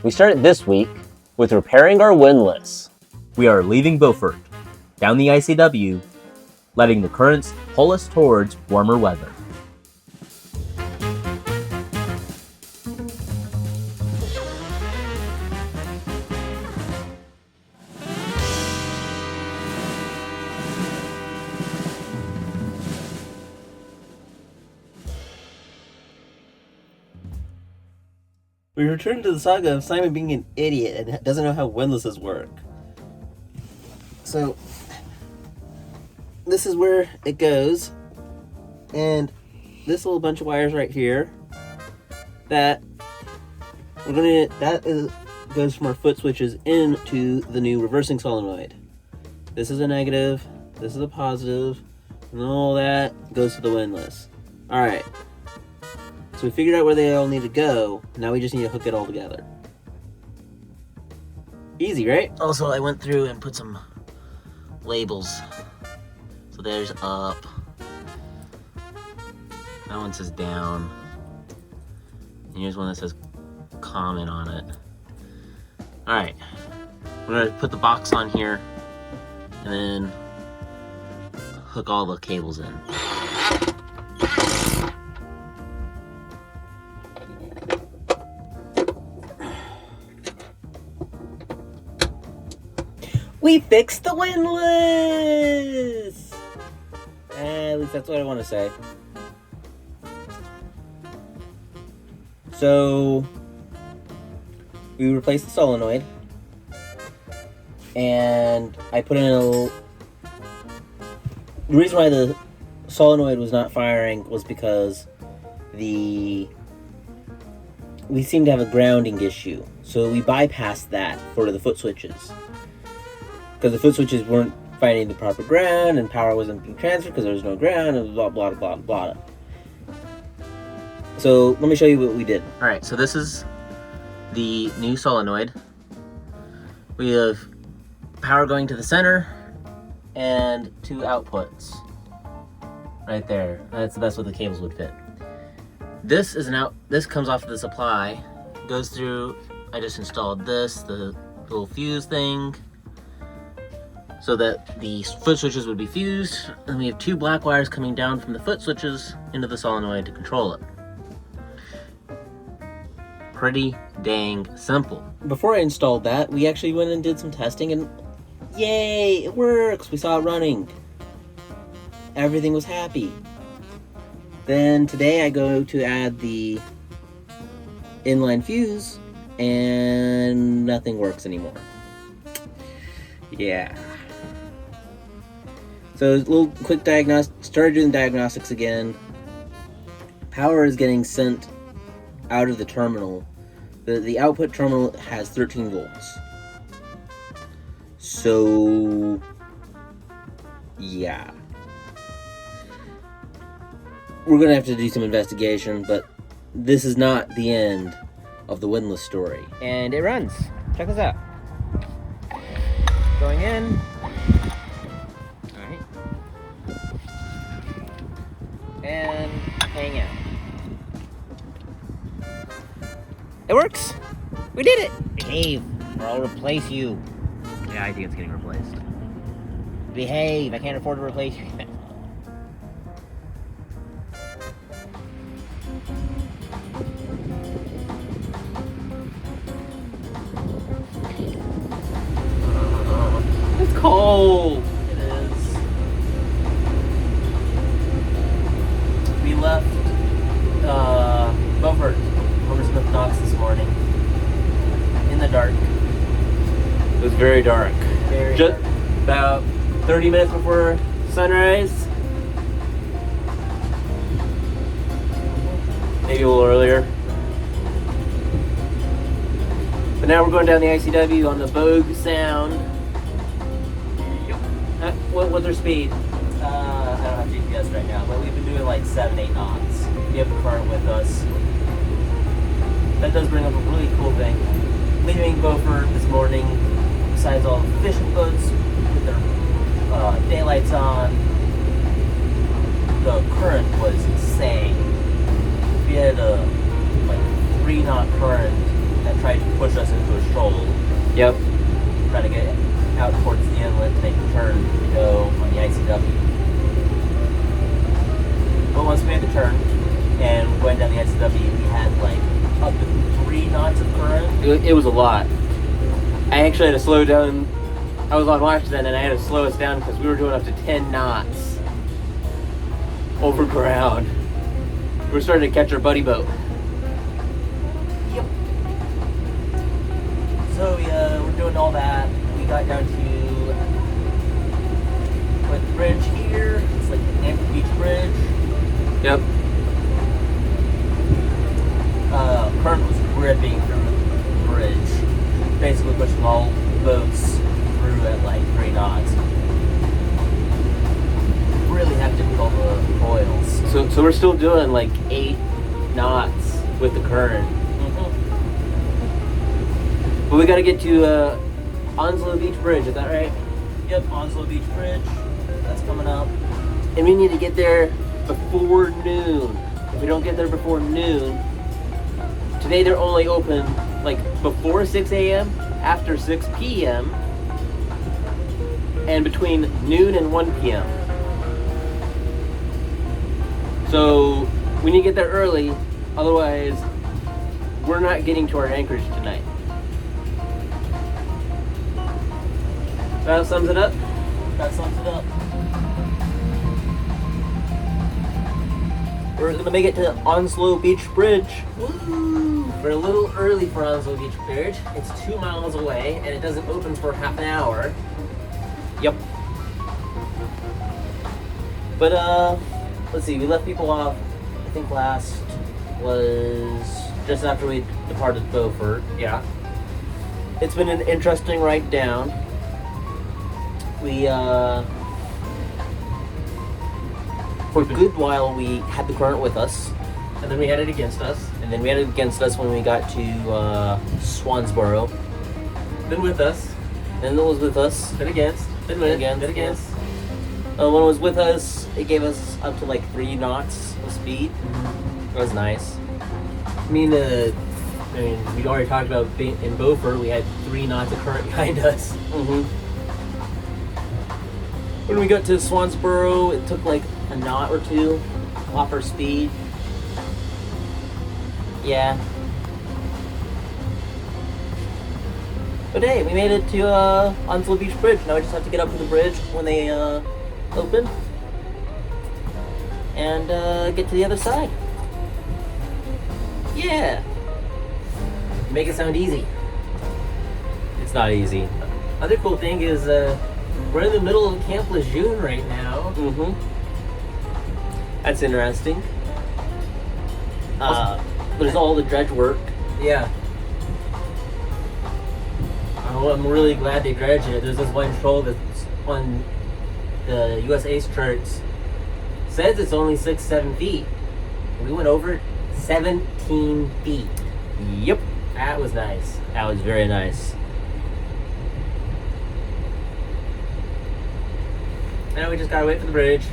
We started this week with repairing our windlass. We are leaving Beaufort, down the ICW, letting the currents pull us towards warmer weather. We return to the saga of Simon being an idiot and doesn't know how windlasses work. So, this is where it goes, and this little bunch of wires right here, goes from our foot switches into the new reversing solenoid. This is a negative, this is a positive, and all that goes to the windlass. Alright. So we figured out where they all need to go. Now we just need to hook it all together. Easy, right? Also, I went through and put some labels. So there's up. That one says down. And here's one that says comment on it. Alright. We're gonna put the box on here and then hook all the cables in. We fixed the windlass! At least that's what I want to say. So, we replaced the solenoid. And I put in the reason why the solenoid was not firing was because we seemed to have a grounding issue. So we bypassed that for the foot switches. Because the foot switches weren't finding the proper ground and power wasn't being transferred because there was no ground and blah, blah, blah, blah. So let me show you what we did. Alright, so this is the new solenoid. We have power going to the center and two outputs right there. That's the best way the cables would fit. This is this comes off of the supply, goes through. I just installed this, the little fuse thing, so that the foot switches would be fused, and we have two black wires coming down from the foot switches into the solenoid to control it. Pretty dang simple. Before I installed that, we actually went and did some testing, and yay, it works! We saw it running. Everything was happy. Then today I go to add the inline fuse, and nothing works anymore. Yeah. So a little quick diagnostic, started doing diagnostics again. Power is getting sent out of the terminal. The output terminal has 13 volts. So, yeah. We're gonna have to do some investigation, but this is not the end of the windlass story. And it runs. Check this out. Going in. Alright. And hang out. It works! We did it! Behave, or I'll replace you. Yeah, I think it's getting replaced. Behave, I can't afford to replace you. It's cold! It is. We left Beaufort, Smith Docks this morning. In the dark. It was very dark. Just about 30 minutes before sunrise. Maybe a little earlier. But now we're going down the ICW on the Bogue Sound. What's our speed? I don't have GPS right now, but we've been doing like 7-8 knots. We have the current with us. That does bring up a really cool thing. Leaving Beaufort this morning, besides all the fishing boats with their daylights on, the current was insane. We had a 3-knot current that tried to push us into a shoal. Yep. Trying to get out towards the inlet to make the turn to go on the ICW. But once we made the turn and went down the ICW, we had like up to 3 knots of current. It was a lot. I actually had to slow down. I was on watch then, and I had to slow us down because we were doing up to 10 knots over ground. We were starting to catch our buddy boat. Yep. So we're doing all that. We got down to the bridge here. It's like the Anchor Beach Bridge. Yep. Current was ripping through the bridge, basically pushing all boats through at like 3 knots. Really hectic with all the oils. So we're still doing like 8 knots with the current. But we got to get to Onslow Beach Bridge. Is that right? Yep, Onslow Beach Bridge. That's coming up. And we need to get there before noon. If we don't get there before noon, today they're only open like before 6 a.m., after 6 p.m., and between noon and 1 p.m. So we need to get there early, otherwise we're not getting to our anchorage tonight. That sums it up? That sums it up. We're gonna make it to Onslow Beach Bridge. Woo! We're a little early for Onslow Beach Bridge. It's 2 miles away and it doesn't open for half an hour. Yep. But let's see, we left people off, I think last was just after we departed Beaufort. Yeah. It's been an interesting ride down. We for a good while we had the current with us, and then we had it against us, and then we had it against us when we got to Swansboro. Then with us, then it was with us, then against, then with again, then against. When it was with us, it gave us up to like 3 knots of speed. It was nice. I mean, we already talked about being in Beaufort. We had 3 knots of current behind us. When we got to Swansboro, it took like a knot or 2 off our speed. Yeah. But hey, we made it to Onslow Beach Bridge. Now we just have to get up to the bridge when they open and get to the other side. Yeah. Make it sound easy. It's not easy. Other cool thing is we're in the middle of Camp Lejeune right now. That's interesting. There's all the dredge work. Yeah. I'm really glad they dredged it. There's this one shoal that's on the US Ace charts. Says it's only 6-7 feet. We went over 17 feet. Yep. That was nice. That was very nice. Now we just gotta wait for the bridge.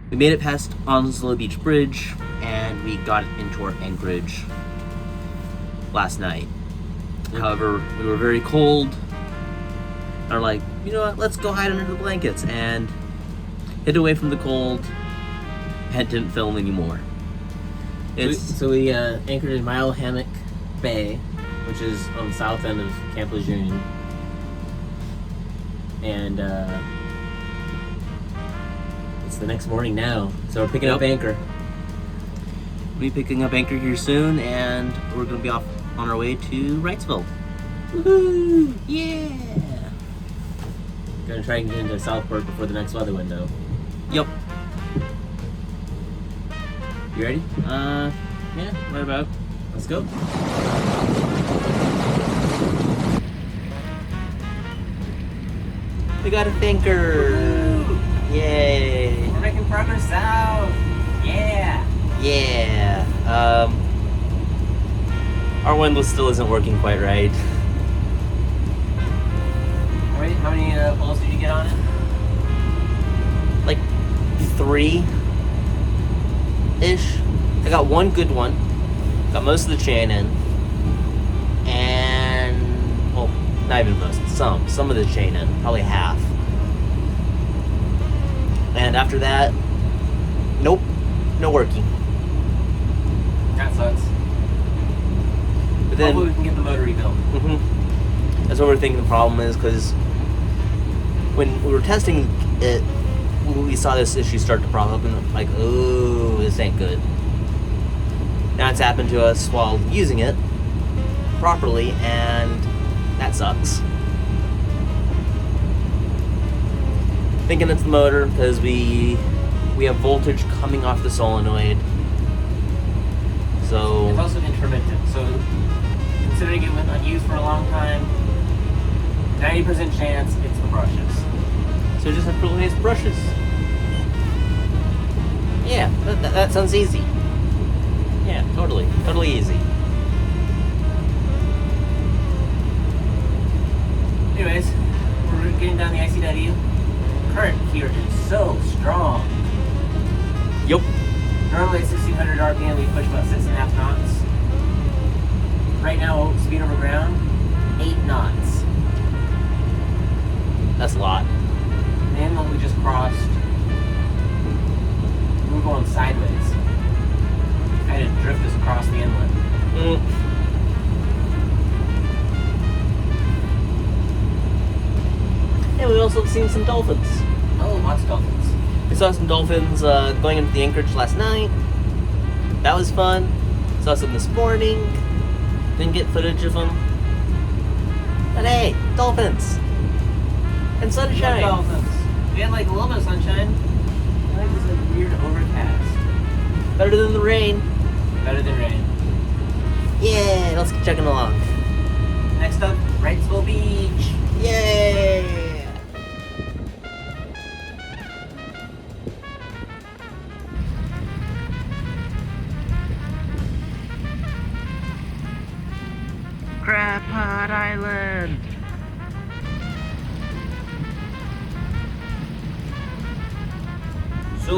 We made it past Onslow Beach Bridge, and we got into our anchorage last night. However, we were very cold, and we're like, you know what, let's go hide under the blankets, and hid away from the cold, and didn't film anymore. So we anchored in Mile Hammock Bay, which is on the south end of Camp Lejeune. And it's the next morning now, so we're picking up anchor. We'll be picking up anchor here soon, and we're going to be off on our way to Wrightsville. Woohoo! Yeah! Gonna try and get into Southport before the next weather window. Yep. You ready? Yeah, what about? Let's go. We got a anchor! Yay! We're making progress south. Yeah. Yeah. Our windlass still isn't working quite right. How many pulls did you get on it? Like 3-ish. I got one good one. Got most of the chain in. And, well, not even most. Some of the chain in. Probably half. And after that, nope. No working. That sucks. But then, hopefully we can get the motor rebuilt. That's what we're thinking the problem is, because when we were testing it, we saw this issue start to pop up, and like, oh, this ain't good. Now it's happened to us while using it properly, and that sucks. Thinking it's the motor, because we have voltage coming off the solenoid. So It's also intermittent, so considering it went unused for a long time, 90% chance it's the brushes. So just have to replace brushes. Yeah, that sounds easy. Yeah, totally easy. Anyways, we're getting down the ICW. Current here is so strong. Yup. Normally at 1600 RPM we push about 6.5 knots. Right now, speed over ground, 8 knots. That's a lot. The inlet we just crossed, we were going sideways. I had to drift us across the inlet. And we also seen some dolphins. Oh, lots of dolphins. We saw some dolphins going into the anchorage last night. That was fun. Saw some this morning. Didn't get footage of them. But hey, dolphins! And sunshine! Dolphins. We had like a little bit of sunshine. I think it was like weird overcast. Better than the rain. Better than rain. Yeah, let's keep chugging along. Next up, Wrightsville Beach. Yay! Crab Pot Island! So,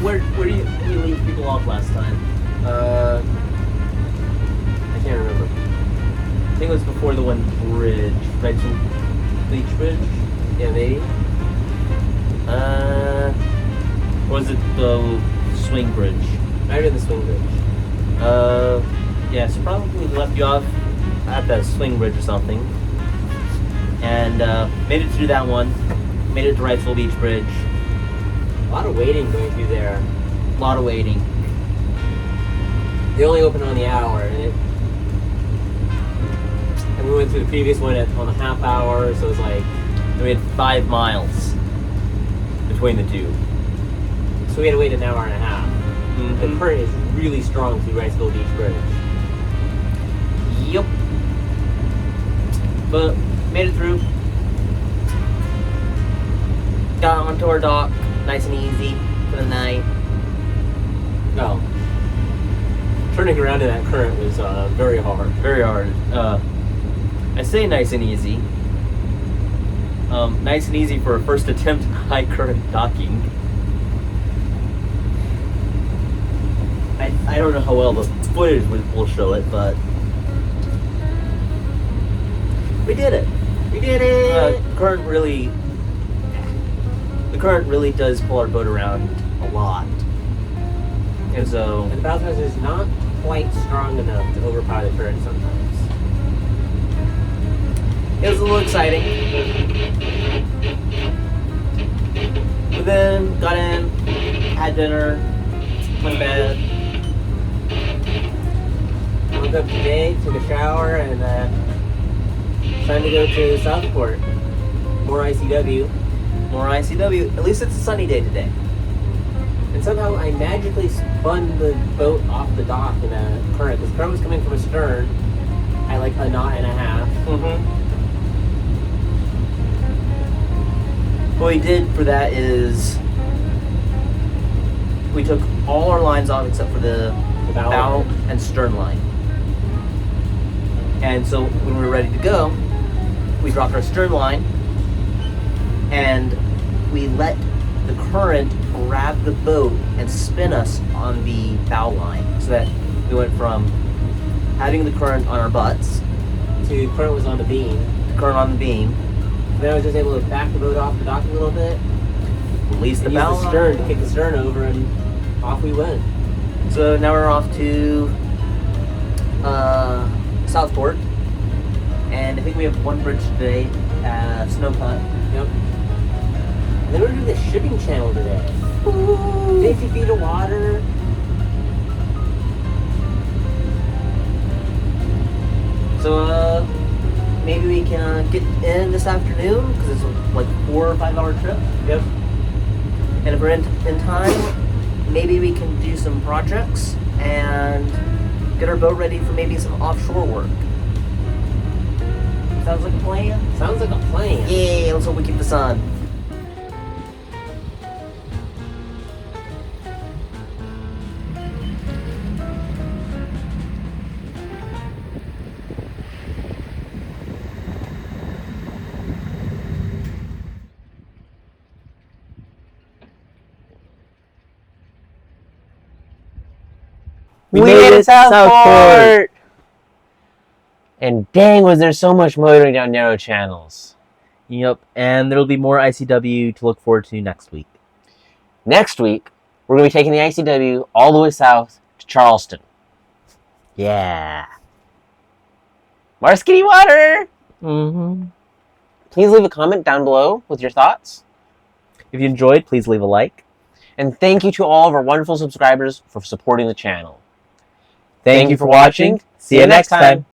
where do you leave people off last time? I can't remember. I think it was before the one bridge, right? Beach Bridge? Yeah, maybe. Was it the swing bridge? Might have been the swing bridge. Yeah, so probably left you off at the swing bridge or something. And made it through that one. Made it to Wrightsville Beach Bridge. A lot of waiting going through there. A lot of waiting. They only open on the hour, and we went through the previous one on a half hour, so it was like We had 5 miles between the two. so we had to wait an hour and a half. Mm-hmm. The current is really strong through Wrightsville Beach Bridge. Yep. But made it through. Got onto our dock, nice and easy for the night. No. Turning around in that current was very hard. Very hard. I say nice and easy. Nice and easy for a first attempt at high current docking. I don't know how well the footage will show it, but we did it. We did it! The current really does pull our boat around a lot. And so And the bow thrust is not quite strong enough to overpower the current sometimes. it was a little exciting. But then got in, had dinner, went to bed. Woke up today, took a shower, and time to go to Southport. More ICW. More ICW. At least it's a sunny day today. And somehow I magically spun the boat off the dock in a current. This current was coming from astern at like a knot and a half. Mm-hmm. What we did for that is we took all our lines off except for the bow and stern line. And so when we were ready to go, we dropped our stern line and we let the current grab the boat and spin us on the bow line, so that we went from having the current on our butts to current was on the beam. Current on the beam. Then I was just able to back the boat off the dock a little bit, release the bow line, stern to kick the stern over, and off we went. So now we're off to Southport, and I think we have one bridge today at Snowputt. Yep. And then we're doing the shipping channel today. Ooh. 50 feet of water. So maybe we can get in this afternoon, because it's like a 4 or 5 hour trip. Yep. And if we're in time, maybe we can do some projects and get our boat ready for maybe some offshore work. Sounds like a plan? Sounds like a plan. Yeah, let's hope we keep this on. We made it Southport! And dang, was there so much motoring down narrow channels. Yep, and there'll be more ICW to look forward to next week. Next week, we're going to be taking the ICW all the way south to Charleston. Yeah. More skinny water! Mm-hmm. Please leave a comment down below with your thoughts. If you enjoyed, please leave a like. And thank you to all of our wonderful subscribers for supporting the channel. Thank you for watching. See you next time.